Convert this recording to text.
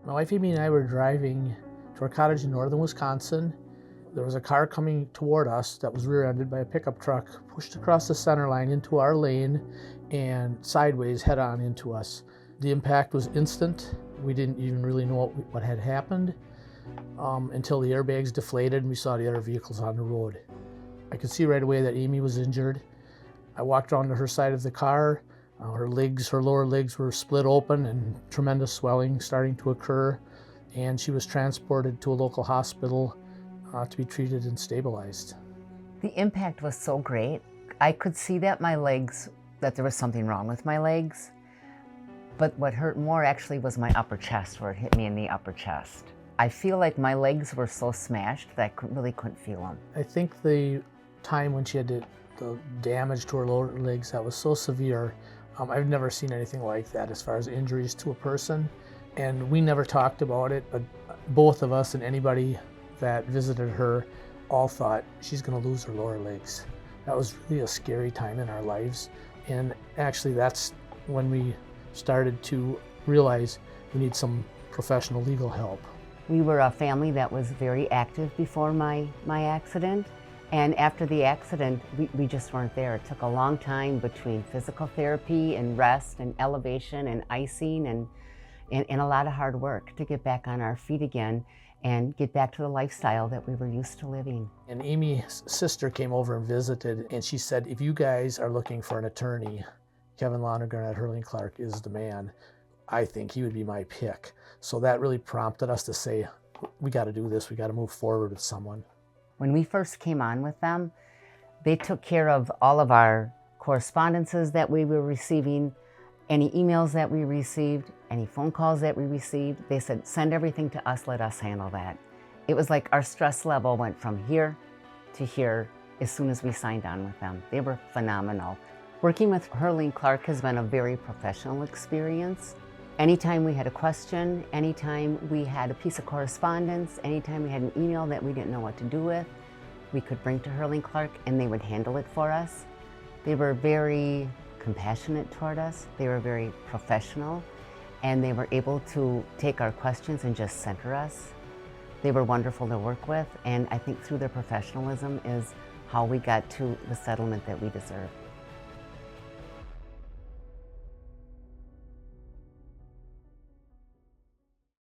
My wife Amy and I were driving to our cottage in northern Wisconsin. There was a car coming toward us that was rear-ended by a pickup truck, pushed across the center line into our lane and sideways head-on into us. The impact was instant. We didn't even really know what had happened until the airbags deflated and we saw the other vehicles on the road. I could see right away that Amy was injured. I walked around to her side of the car. Her lower legs were split open and tremendous swelling starting to occur, and she was transported to a local hospital to be treated and stabilized. The impact was so great. I could see that that there was something wrong with my legs, but what hurt more actually was my upper chest, where it hit me in the upper chest. I feel like my legs were so smashed that I really couldn't feel them. I think the time when she had the damage to her lower legs, that was so severe. I've never seen anything like that as far as injuries to a person, and we never talked about it, but both of us and anybody that visited her all thought she's going to lose her lower legs. That was really a scary time in our lives, and actually that's when we started to realize we need some professional legal help. We were a family that was very active before my accident. And after the accident, we just weren't there. It took a long time between physical therapy and rest and elevation and icing and a lot of hard work to get back on our feet again and get back to the lifestyle that we were used to living. And Amy's sister came over and visited, and she said, if you guys are looking for an attorney, Kevin Lonergan at Herrling Clark is the man. I think he would be my pick. So that really prompted us to say, we got to do this. We got to move forward with someone. When we first came on with them, they took care of all of our correspondences that we were receiving, any emails that we received, any phone calls that we received. They said, send everything to us, let us handle that. It was like our stress level went from here to here as soon as we signed on with them. They were phenomenal. Working with Herrling Clark has been a very professional experience. Anytime we had a question, anytime we had a piece of correspondence, anytime we had an email that we didn't know what to do with, we could bring to Herrling Clark and they would handle it for us. They were very compassionate toward us. They were very professional, and they were able to take our questions and just center us. They were wonderful to work with, and I think through their professionalism is how we got to the settlement that we deserve.